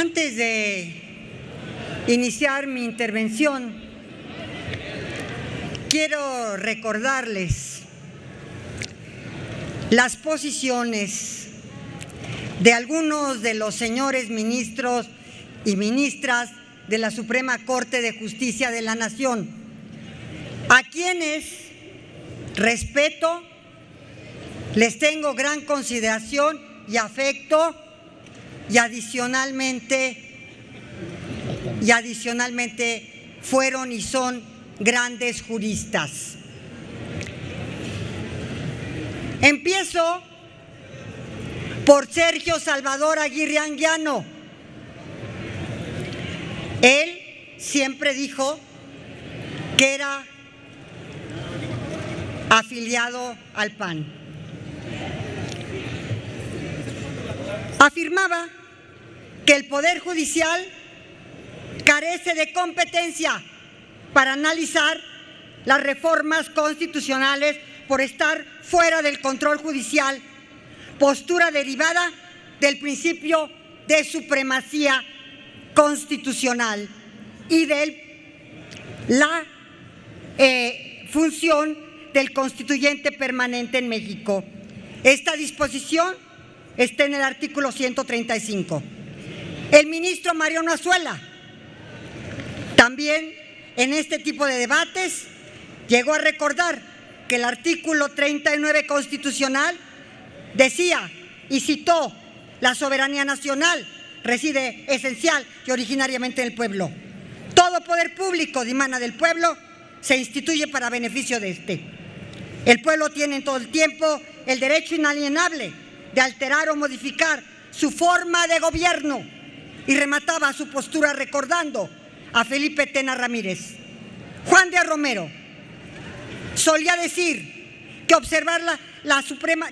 Antes de iniciar mi intervención, quiero recordarles las posiciones de algunos de los señores ministros y ministras de la Suprema Corte de Justicia de la Nación, a quienes respeto, les tengo gran consideración y afecto, y adicionalmente fueron y son grandes juristas. Empiezo por Sergio Salvador Aguirre Anguiano. Él siempre dijo que era afiliado al PAN. Afirmaba que el Poder Judicial carece de competencia para analizar las reformas constitucionales por estar fuera del control judicial, postura derivada del principio de supremacía constitucional y de la función del constituyente permanente en México. Esta disposición está en el artículo 135. El ministro Mariano Azuela, también en este tipo de debates, llegó a recordar que el artículo 39 constitucional decía y citó: la soberanía nacional reside esencial y originariamente en el pueblo. Todo poder público dimana del pueblo, se instituye para beneficio de este. El pueblo tiene en todo el tiempo el derecho inalienable de alterar o modificar su forma de gobierno, y remataba su postura recordando a Felipe Tena Ramírez. Juan de Romero solía decir que observar la Suprema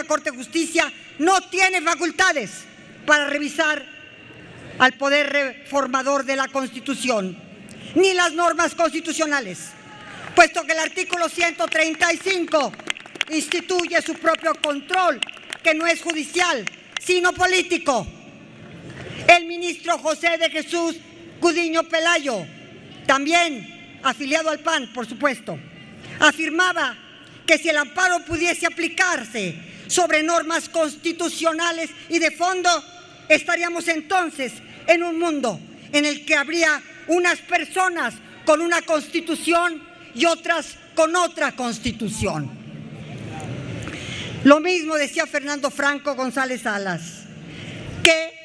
Corte de Justicia no tiene facultades para revisar al poder reformador de la Constitución, ni las normas constitucionales, puesto que el artículo 135 instituye su propio control, que no es judicial, sino político. El ministro José de Jesús Gudiño Pelayo, también afiliado al PAN, por supuesto, afirmaba que si el amparo pudiese aplicarse sobre normas constitucionales y de fondo, estaríamos entonces en un mundo en el que habría unas personas con una constitución y otras con otra constitución. Lo mismo decía Fernando Franco González Salas, que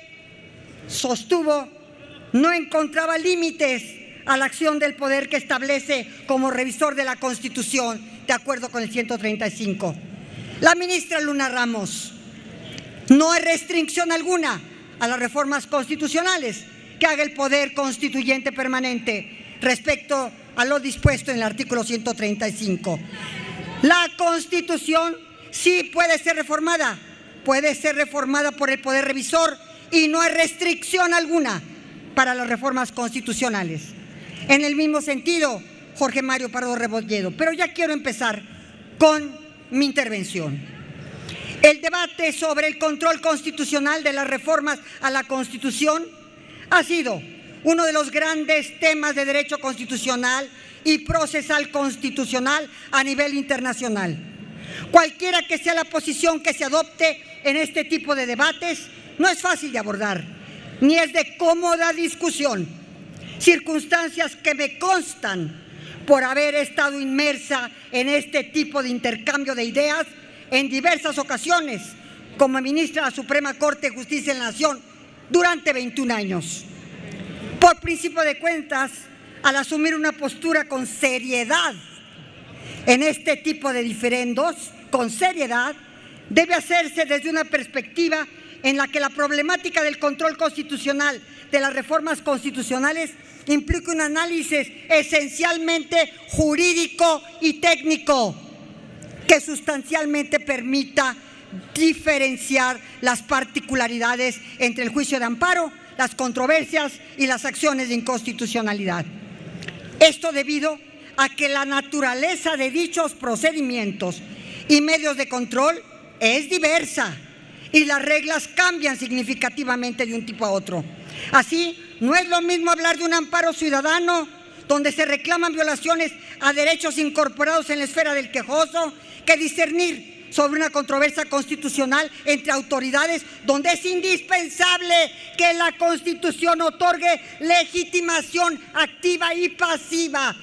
sostuvo no encontraba límites a la acción del poder que establece como revisor de la Constitución, de acuerdo con el 135. La ministra Luna Ramos: no hay restricción alguna a las reformas constitucionales que haga el poder constituyente permanente respecto a lo dispuesto en el artículo 135. La Constitución sí puede ser reformada por el poder revisor, y no hay restricción alguna para las reformas constitucionales. En el mismo sentido, Jorge Mario Pardo Rebolledo. Pero ya quiero empezar con mi intervención. El debate sobre el control constitucional de las reformas a la Constitución ha sido uno de los grandes temas de derecho constitucional y procesal constitucional a nivel internacional. Cualquiera que sea la posición que se adopte en este tipo de debates, no es fácil de abordar, ni es de cómoda discusión. Circunstancias que me constan por haber estado inmersa en este tipo de intercambio de ideas en diversas ocasiones como ministra de la Suprema Corte de Justicia de la Nación durante 21 años. Por principio de cuentas, al asumir una postura con seriedad en este tipo de diferendos, con seriedad, debe hacerse desde una perspectiva en la que la problemática del control constitucional de las reformas constitucionales implica un análisis esencialmente jurídico y técnico que sustancialmente permita diferenciar las particularidades entre el juicio de amparo, las controversias y las acciones de inconstitucionalidad. Esto debido a que la naturaleza de dichos procedimientos y medios de control es diversa y las reglas cambian significativamente de un tipo a otro. Así, no es lo mismo hablar de un amparo ciudadano donde se reclaman violaciones a derechos incorporados en la esfera del quejoso, que discernir sobre una controversia constitucional entre autoridades donde es indispensable que la Constitución otorgue legitimación activa y pasiva,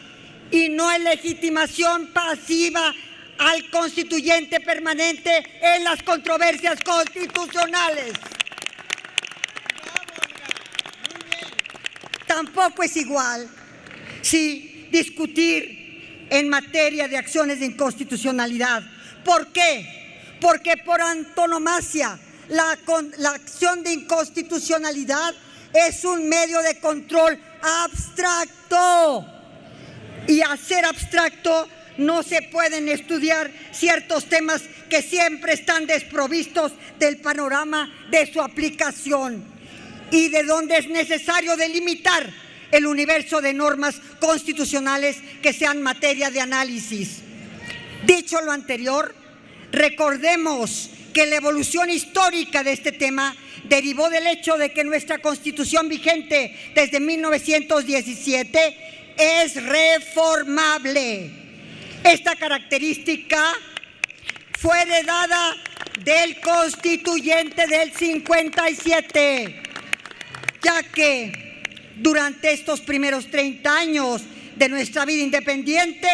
y no es legitimación pasiva al constituyente permanente en las controversias constitucionales. Tampoco es igual si discutir en materia de acciones de inconstitucionalidad. ¿Por qué? Porque por antonomasia la acción de inconstitucionalidad es un medio de control abstracto, y al ser abstracto no se pueden estudiar ciertos temas que siempre están desprovistos del panorama de su aplicación, y de donde es necesario delimitar el universo de normas constitucionales que sean materia de análisis. Dicho lo anterior, recordemos que la evolución histórica de este tema derivó del hecho de que nuestra Constitución vigente desde 1917 es reformable. Esta característica fue heredada del Constituyente del 57, ya que durante estos primeros 30 años de nuestra vida independiente,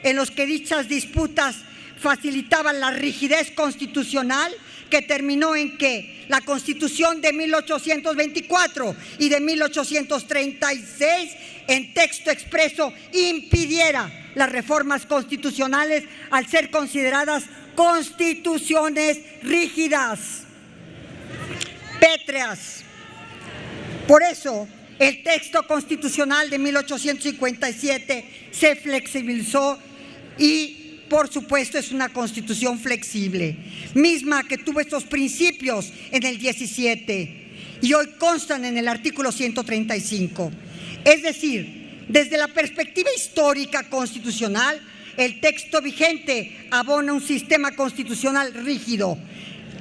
en los que dichas disputas facilitaban la rigidez constitucional, que terminó en que la Constitución de 1824 y de 1836, en texto expreso, impidiera las reformas constitucionales al ser consideradas constituciones rígidas, pétreas. Por eso, el texto constitucional de 1857 se flexibilizó y, por supuesto, es una constitución flexible, misma que tuvo estos principios en el 17 y hoy constan en el artículo 135. Es decir, desde la perspectiva histórica constitucional, el texto vigente abona un sistema constitucional rígido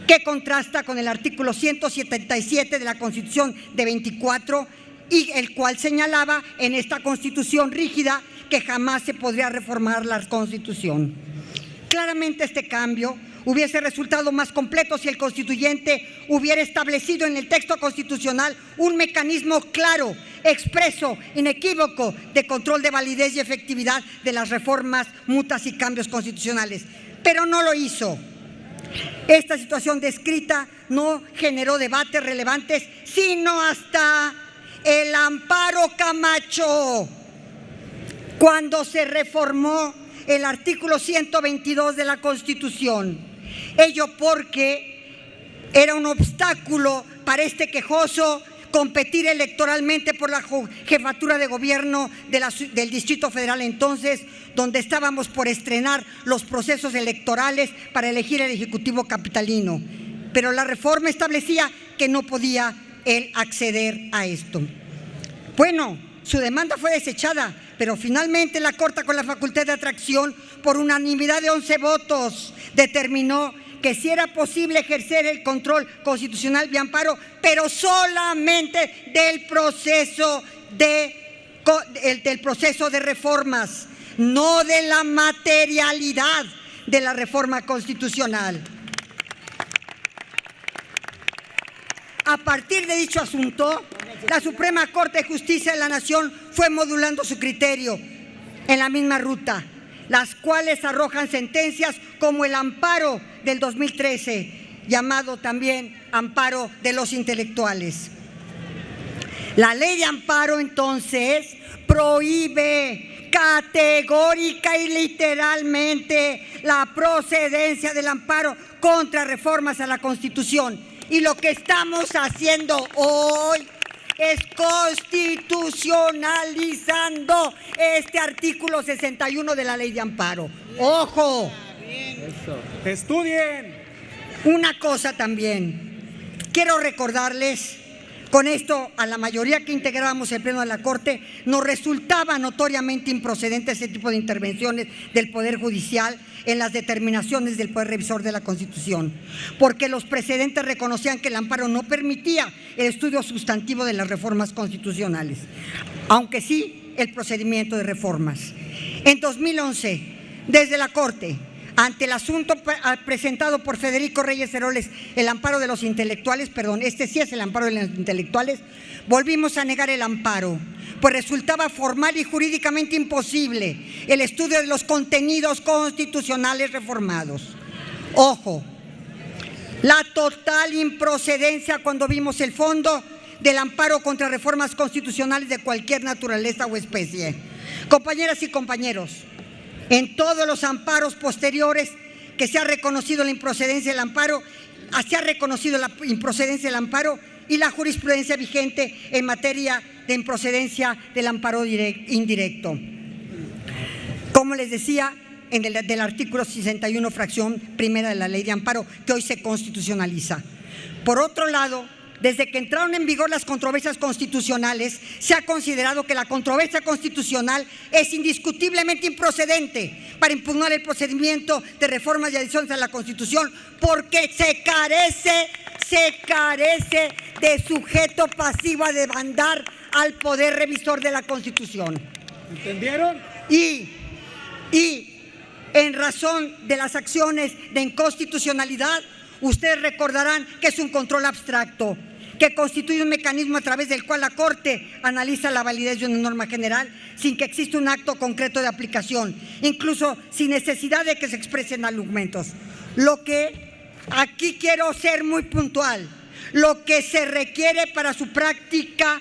que contrasta con el artículo 177 de la Constitución de 24, y el cual señalaba en esta Constitución rígida que jamás se podría reformar la Constitución. Claramente este cambio hubiese resultado más completo si el constituyente hubiera establecido en el texto constitucional un mecanismo claro, expreso, inequívoco de control de validez y efectividad de las reformas, mutas y cambios constitucionales, pero no lo hizo. Esta situación descrita no generó debates relevantes sino hasta el amparo Camacho, cuando se reformó el artículo 122 de la Constitución. Ello porque era un obstáculo para este quejoso competir electoralmente por la jefatura de gobierno del Distrito Federal entonces, donde estábamos por estrenar los procesos electorales para elegir el Ejecutivo capitalino. Pero la reforma establecía que no podía él acceder a esto. Bueno, su demanda fue desechada, pero finalmente la Corte, con la facultad de atracción, por unanimidad de 11 votos, determinó que sí era posible ejercer el control constitucional de amparo, pero solamente del proceso de reformas, no de la materialidad de la reforma constitucional. A partir de dicho asunto, la Suprema Corte de Justicia de la Nación fue modulando su criterio en la misma ruta, las cuales arrojan sentencias como el amparo del 2013, llamado también amparo de los intelectuales. La ley de amparo, entonces, prohíbe categórica y literalmente la procedencia del amparo contra reformas a la Constitución. Y lo que estamos haciendo hoy es constitucionalizando este artículo 61 de la ley de amparo. ¡Ojo! ¡Estudien! Una cosa también, quiero recordarles Con esto, a la mayoría que integrábamos el Pleno de la Corte, nos resultaba notoriamente improcedente ese tipo de intervenciones del Poder Judicial en las determinaciones del Poder Revisor de la Constitución, porque los precedentes reconocían que el amparo no permitía el estudio sustantivo de las reformas constitucionales, aunque sí el procedimiento de reformas. En 2011, desde la Corte, ante el asunto presentado por Federico Reyes Heroles, el amparo de los intelectuales, este sí es el amparo de los intelectuales, volvimos a negar el amparo, pues resultaba formal y jurídicamente imposible el estudio de los contenidos constitucionales reformados. Ojo, la total improcedencia cuando vimos el fondo del amparo contra reformas constitucionales de cualquier naturaleza o especie. Compañeras y compañeros, en todos los amparos posteriores que se ha reconocido la improcedencia del amparo, y la jurisprudencia vigente en materia de improcedencia del amparo indirecto. Como les decía, del artículo 61, fracción primera de la Ley de Amparo, que hoy se constitucionaliza. Por otro lado, desde que entraron en vigor las controversias constitucionales, se ha considerado que la controversia constitucional es indiscutiblemente improcedente para impugnar el procedimiento de reformas y adiciones a la Constitución, porque se carece de sujeto pasivo a demandar al Poder Revisor de la Constitución. ¿Entendieron? Y en razón de las acciones de inconstitucionalidad, ustedes recordarán que es un control abstracto, que constituye un mecanismo a través del cual la Corte analiza la validez de una norma general sin que exista un acto concreto de aplicación, incluso sin necesidad de que se expresen argumentos. Lo que aquí quiero ser muy puntual, lo que se requiere para su práctica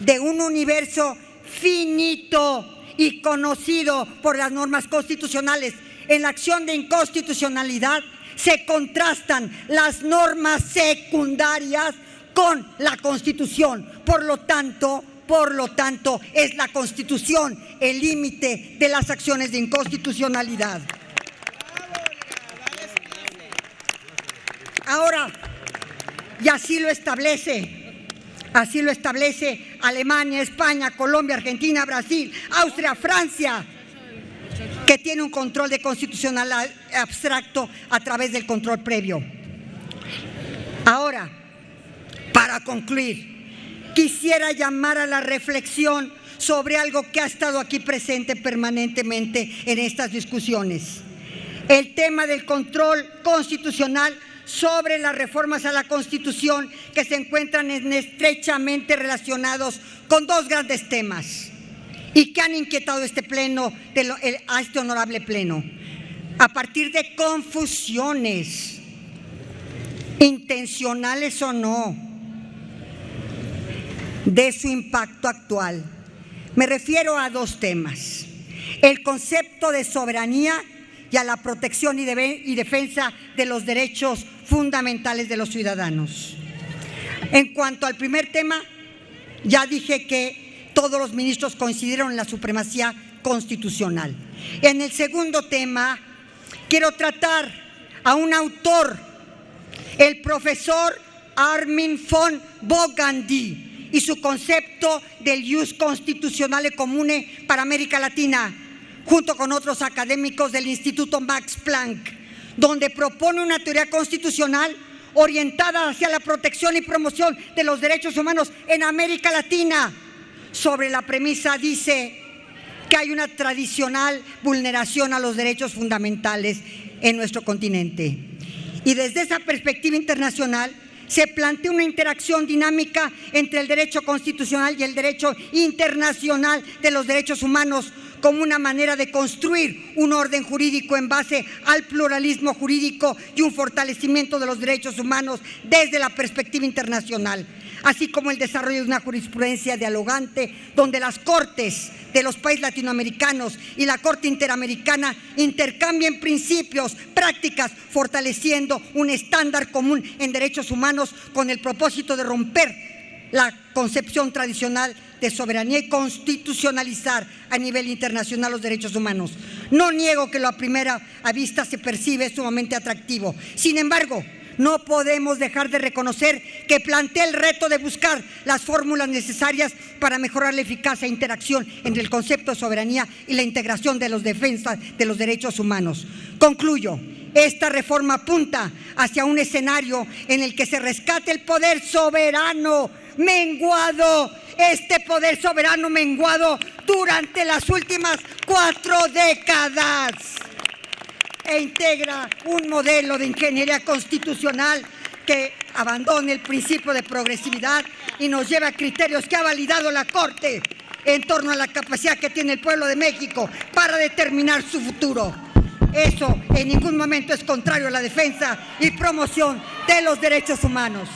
de un universo finito y conocido por las normas constitucionales, en la acción de inconstitucionalidad se contrastan las normas secundarias con la Constitución. Por lo tanto, es la Constitución el límite de las acciones de inconstitucionalidad. Ahora, y así lo establece Alemania, España, Colombia, Argentina, Brasil, Austria, Francia, que tiene un control de constitucionalidad abstracto a través del control previo. Ahora, para concluir, quisiera llamar a la reflexión sobre algo que ha estado aquí presente permanentemente en estas discusiones. El tema del control constitucional sobre las reformas a la Constitución, que se encuentran estrechamente relacionados con dos grandes temas y que han inquietado este pleno, a este honorable pleno, a partir de confusiones, intencionales o no, de su impacto actual. Me refiero a dos temas: el concepto de soberanía y a la protección y defensa de los derechos fundamentales de los ciudadanos. En cuanto al primer tema, ya dije que todos los ministros coincidieron en la supremacía constitucional. En el segundo tema, quiero tratar a un autor, el profesor Armin von Bogandy, y su concepto del ius constitutionale comune para América Latina, junto con otros académicos del Instituto Max Planck, donde propone una teoría constitucional orientada hacia la protección y promoción de los derechos humanos en América Latina. Sobre la premisa dice que hay una tradicional vulneración a los derechos fundamentales en nuestro continente. Y desde esa perspectiva internacional se plantea una interacción dinámica entre el derecho constitucional y el derecho internacional de los derechos humanos, como una manera de construir un orden jurídico en base al pluralismo jurídico y un fortalecimiento de los derechos humanos desde la perspectiva internacional, así como el desarrollo de una jurisprudencia dialogante donde las cortes de los países latinoamericanos y la Corte Interamericana intercambien principios, prácticas, fortaleciendo un estándar común en derechos humanos con el propósito de romper la concepción tradicional de soberanía y constitucionalizar a nivel internacional los derechos humanos. No niego que lo a primera vista se percibe sumamente atractivo. Sin embargo, no podemos dejar de reconocer que plantea el reto de buscar las fórmulas necesarias para mejorar la eficacia e interacción entre el concepto de soberanía y la integración de los defensas de los derechos humanos. Concluyo. Esta reforma apunta hacia un escenario en el que se rescate el poder soberano menguado, este poder soberano menguado durante las últimas 4 décadas, e integra un modelo de ingeniería constitucional que abandone el principio de progresividad y nos lleva a criterios que ha validado la Corte en torno a la capacidad que tiene el pueblo de México para determinar su futuro. Eso en ningún momento es contrario a la defensa y promoción de los derechos humanos.